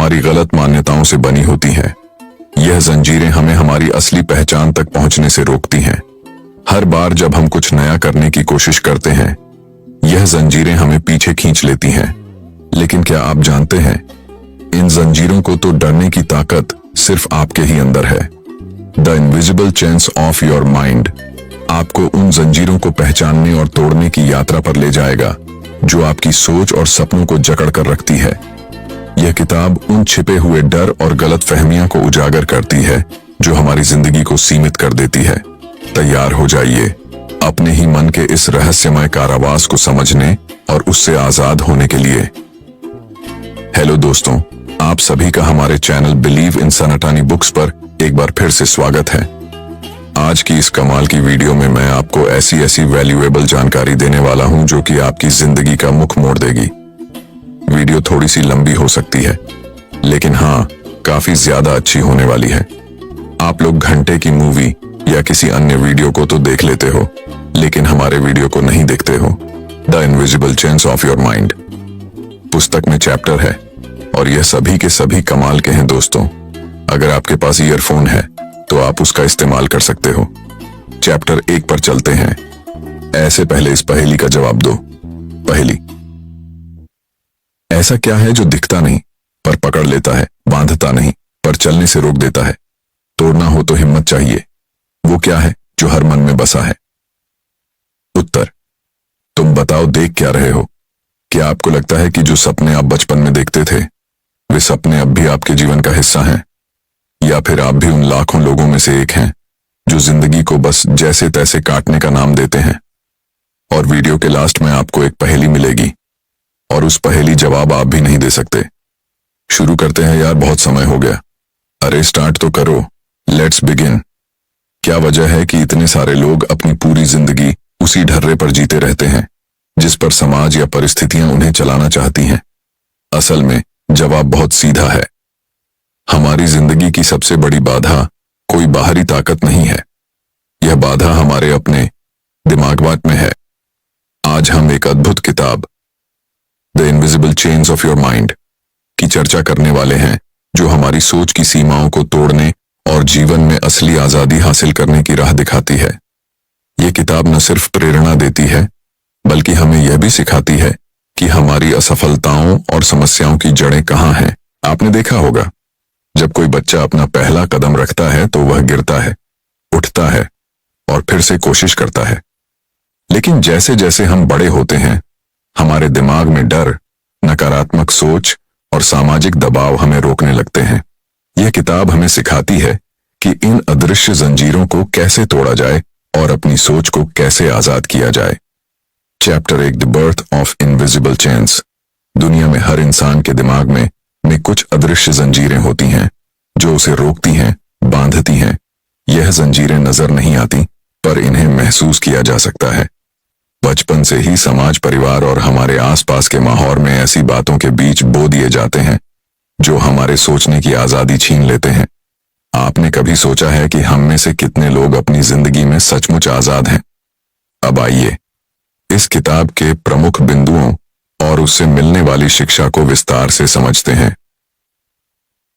हमारी गलत मान्यताओं से बनी होती हैं। यह जंजीरें हमें हमारी असली पहचान तक पहुंचने से रोकती हैं। हर बार जब हम कुछ नया करने की कोशिश करते हैं, यह जंजीरें हमें पीछे खींच लेती हैं। लेकिन क्या आप जानते हैं, इन जंजीरों को तो डरने की ताकत सिर्फ आपके ही अंदर है। The invisible chains of your mind आपको उन जंजीरों को पहचानने और तोड़ने की यात्रा पर ले जाएगा जो आपकी सोच और सपनों को जकड़ कर रखती है। यह किताब उन छिपे हुए डर और गलत फहमियां को उजागर करती है जो हमारी जिंदगी को सीमित कर देती है। तैयार हो जाइए अपने ही मन के इस रहस्यमय कारावास को समझने और उससे आजाद होने के लिए। हेलो दोस्तों, आप सभी का हमारे चैनल बिलीव इन सनातनी बुक्स पर एक बार फिर से स्वागत है। आज की इस कमाल की वीडियो में मैं आपको ऐसी वैल्यूएबल जानकारी देने वाला हूं जो कि आपकी जिंदगी का मुख मोड़ देगी। वीडियो थोड़ी सी लंबी हो सकती है, लेकिन हाँ, काफी ज्यादा अच्छी होने वाली है। आप लोग घंटे की मूवी या किसी अन्य वीडियो को तो देख लेते हो, लेकिन हमारे वीडियो को नहीं देखते हो। The invisible chains of your mind पुस्तक में चैप्टर है और यह सभी के सभी कमाल के हैं दोस्तों। अगर आपके पास ईयरफोन है तो आप उसका इस्तेमाल कर सकते हो। चैप्टर 1 पर चलते हैं। ऐसे पहले इस पहेली का जवाब दो। पहेली, ऐसा क्या है जो दिखता नहीं पर पकड़ लेता है, बांधता नहीं पर चलने से रोक देता है? तोड़ना हो तो हिम्मत चाहिए। वो क्या है जो हर मन में बसा है? उत्तर, तुम बताओ, देख क्या रहे हो? क्या आपको लगता है कि जो सपने आप बचपन में देखते थे वे सपने अब भी आपके जीवन का हिस्सा हैं? या फिर आप भी उन लाखों लोगों में से एक हैं जो जिंदगी को बस जैसे तैसे काटने का नाम देते हैं? और वीडियो के लास्ट में आपको एक पहेली मिलेगी और उस पहेली जवाब आप भी नहीं दे सकते। शुरू करते हैं यार, बहुत समय हो गया। अरे स्टार्ट तो करो, लेट्स बिगिन। क्या वजह है कि इतने सारे लोग अपनी पूरी जिंदगी उसी ढर्रे पर जीते रहते हैं जिस पर समाज या परिस्थितियां उन्हें चलाना चाहती हैं? असल में जवाब बहुत सीधा है। हमारी जिंदगी की सबसे बड़ी बाधा कोई बाहरी ताकत नहीं है, यह बाधा हमारे अपने दिमाग में है। आज हम एक अद्भुत किताब the invisible chains of your mind की चर्चा करने वाले हैं जो हमारी सोच की सीमाओं को तोड़ने और जीवन में असली आजादी हासिल करने की राह दिखाती है। यह किताब न सिर्फ प्रेरणा देती है बल्कि हमें यह भी सिखाती है कि हमारी असफलताओं और समस्याओं की जड़ें कहाँ हैं। आपने देखा होगा, जब कोई बच्चा अपना पहला कदम रखता है तो वह गिरता है, उठता है और फिर से कोशिश करता है। लेकिन जैसे जैसे हम बड़े होते हैं, हमारे दिमाग में डर, नकारात्मक सोच और सामाजिक दबाव हमें रोकने लगते हैं। यह किताब हमें सिखाती है कि इन अदृश्य जंजीरों को कैसे तोड़ा जाए और अपनी सोच को कैसे आजाद किया जाए। Chapter 1, the birth of invisible chains. दुनिया में हर इंसान के दिमाग में कुछ अदृश्य जंजीरें होती हैं जो उसे रोकती हैं, बांधती हैं। यह जंजीरें नजर नहीं आती पर इन्हें महसूस किया जा सकता है। बचपन से ही समाज, परिवार और हमारे आसपास के माहौल में ऐसी बातों के बीच बो दिए जाते हैं जो हमारे सोचने की आजादी छीन लेते हैं। आपने कभी सोचा है कि हम में से कितने लोग अपनी जिंदगी में सचमुच आजाद हैं? अब आइए इस किताब के प्रमुख बिंदुओं और उससे मिलने वाली शिक्षा को विस्तार से समझते हैं।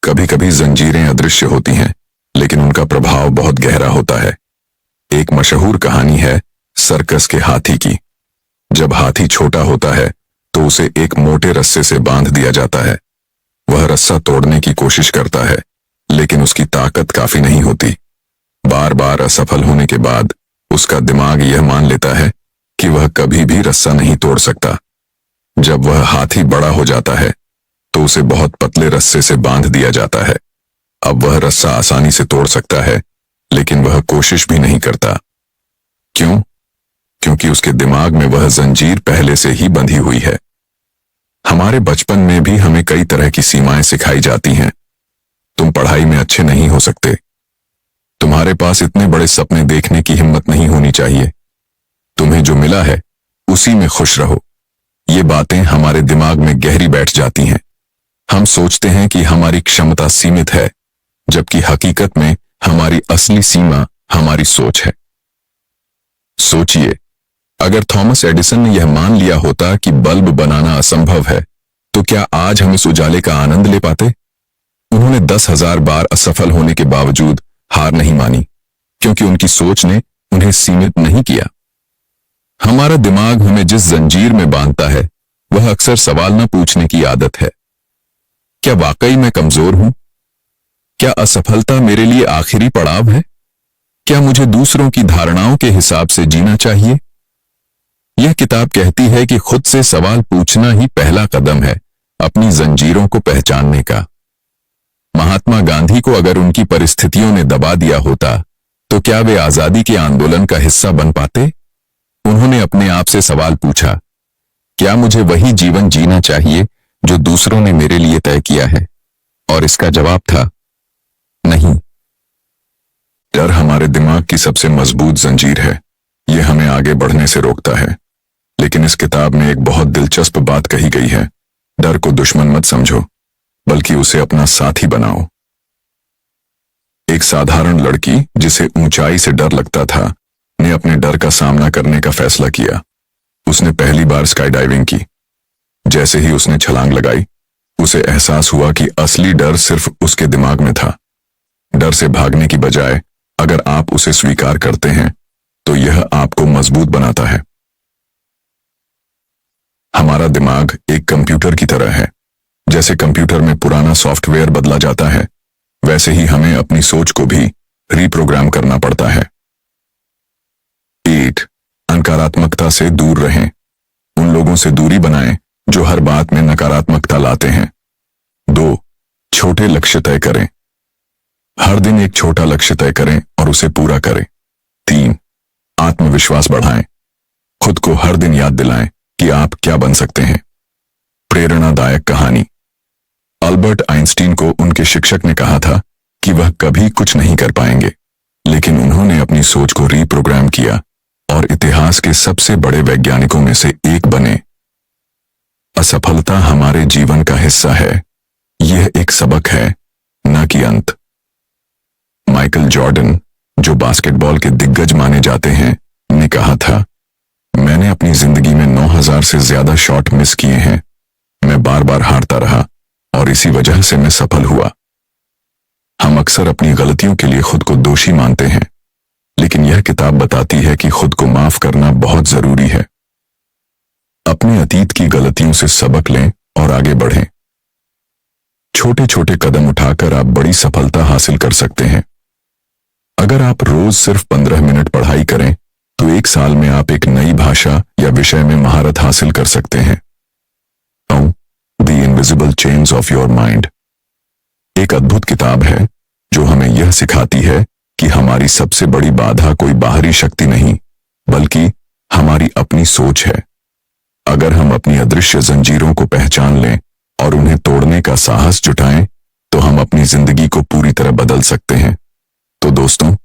कभी कभी जंजीरें अदृश्य होती हैं, लेकिन उनका प्रभाव बहुत गहरा होता है। एक मशहूर कहानी है सर्कस के हाथी की। जब हाथी छोटा होता है तो उसे एक मोटे रस्से से बांध दिया जाता है। वह रस्सा तोड़ने की कोशिश करता है, लेकिन उसकी ताकत काफी नहीं होती। बार बार असफल होने के बाद उसका दिमाग यह मान लेता है कि वह कभी भी रस्सा नहीं तोड़ सकता। जब वह हाथी बड़ा हो जाता है तो उसे बहुत पतले रस्से से बांध दिया जाता है। अब वह रस्सा आसानी से तोड़ सकता है, लेकिन वह कोशिश भी नहीं करता। क्यों? क्योंकि उसके दिमाग में वह जंजीर पहले से ही बंधी हुई है। हमारे बचपन में भी हमें कई तरह की सीमाएं सिखाई जाती हैं। तुम पढ़ाई में अच्छे नहीं हो सकते, तुम्हारे पास इतने बड़े सपने देखने की हिम्मत नहीं होनी चाहिए, तुम्हें जो मिला है उसी में खुश रहो। ये बातें हमारे दिमाग में गहरी बैठ जाती हैं। हम सोचते हैं कि हमारी क्षमता सीमित है, जबकि हकीकत में हमारी असली सीमा हमारी सोच है। सोचिए, अगर थॉमस एडिसन ने यह मान लिया होता कि बल्ब बनाना असंभव है, तो क्या आज हम इस उजाले का आनंद ले पाते? उन्होंने 10,000 बार असफल होने के बावजूद हार नहीं मानी, क्योंकि उनकी सोच ने उन्हें सीमित नहीं किया। हमारा दिमाग हमें जिस जंजीर में बांधता है वह अक्सर सवाल न पूछने की आदत है। क्या वाकई मैं कमजोर हूं? क्या असफलता मेरे लिए आखिरी पड़ाव है? क्या मुझे दूसरों की धारणाओं के हिसाब से जीना चाहिए? यह किताब कहती है कि खुद से सवाल पूछना ही पहला कदम है अपनी जंजीरों को पहचानने का। महात्मा गांधी को अगर उनकी परिस्थितियों ने दबा दिया होता तो क्या वे आजादी के आंदोलन का हिस्सा बन पाते? उन्होंने अपने आप से सवाल पूछा, क्या मुझे वही जीवन जीना चाहिए जो दूसरों ने मेरे लिए तय किया है? और इसका जवाब था नहीं। डर हमारे दिमाग की सबसे मजबूत जंजीर है। यह हमें आगे बढ़ने से रोकता है। लेकिन इस किताब में एक बहुत दिलचस्प बात कही गई है। डर को दुश्मन मत समझो, बल्कि उसे अपना साथी बनाओ। एक साधारण लड़की जिसे ऊंचाई से डर लगता था ने अपने डर का सामना करने का फैसला किया। उसने पहली बार स्काई डाइविंग की। जैसे ही उसने छलांग लगाई, उसे एहसास हुआ कि असली डर सिर्फ उसके दिमाग में था। डर से भागने की बजाय अगर आप उसे स्वीकार करते हैं तो यह आपको मजबूत बनाता है। हमारा दिमाग एक कंप्यूटर की तरह है। जैसे कंप्यूटर में पुराना सॉफ्टवेयर बदला जाता है, वैसे ही हमें अपनी सोच को भी रीप्रोग्राम करना पड़ता है। 8. नकारात्मकता से दूर रहें। उन लोगों से दूरी बनाएं जो हर बात में नकारात्मकता लाते हैं। 2. छोटे लक्ष्य तय करें। हर दिन एक छोटा लक्ष्य तय करें और उसे पूरा करें। 3. आत्मविश्वास बढ़ाएं। खुद को हर दिन याद दिलाएं कि आप क्या बन सकते हैं। प्रेरणादायक कहानी। अल्बर्ट आइंस्टीन को उनके शिक्षक ने कहा था कि वह कभी कुछ नहीं कर पाएंगे, लेकिन उन्होंने अपनी सोच को रीप्रोग्राम किया और इतिहास के सबसे बड़े वैज्ञानिकों में से एक बने। असफलता हमारे जीवन का हिस्सा है। यह एक सबक है, न कि अंत। माइकल जॉर्डन, जो बास्केटबॉल के दिग्गज माने जाते हैं, ने कहा था, मैंने अपनी जिंदगी में 9,000 से ज्यादा शॉट मिस किए हैं। मैं बार बार हारता रहा और इसी वजह से मैं सफल हुआ। हम अक्सर अपनी गलतियों के लिए खुद को दोषी मानते हैं, लेकिन यह किताब बताती है कि खुद को माफ करना बहुत जरूरी है। अपने अतीत की गलतियों से सबक लें और आगे बढ़ें। छोटे छोटे कदम उठाकर आप बड़ी सफलता हासिल कर सकते हैं। अगर आप रोज सिर्फ 15 मिनट पढ़ाई करें तो 1 साल में आप एक नई भाषा या विषय में महारत हासिल कर सकते हैं। The invisible chains of your mind एक अद्भुत किताब है जो हमें यह सिखाती है कि हमारी सबसे बड़ी बाधा कोई बाहरी शक्ति नहीं, बल्कि हमारी अपनी सोच है। अगर हम अपनी अदृश्य जंजीरों को पहचान लें और उन्हें तोड़ने का साहस जुटाएं, तो हम अपनी जिंदगी को पूरी तरह बदल सकते हैं। तो दोस्तों,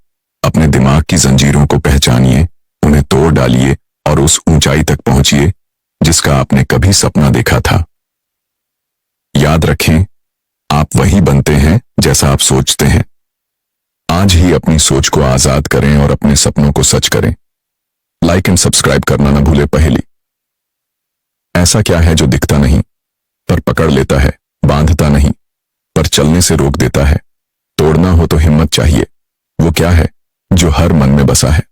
अपने दिमाग की जंजीरों को पहचानिए, उन्हें तोड़ डालिए और उस ऊंचाई तक पहुंचिए जिसका आपने कभी सपना देखा था। याद रखें, आप वही बनते हैं जैसा आप सोचते हैं। आज ही अपनी सोच को आजाद करें और अपने सपनों को सच करें। लाइक एंड सब्सक्राइब करना न भूले। पहेली, ऐसा क्या है जो दिखता नहीं पर पकड़ लेता है, बांधता नहीं पर चलने से रोक देता है? तोड़ना हो तो हिम्मत चाहिए। वो क्या है जो हर मन में बसा है?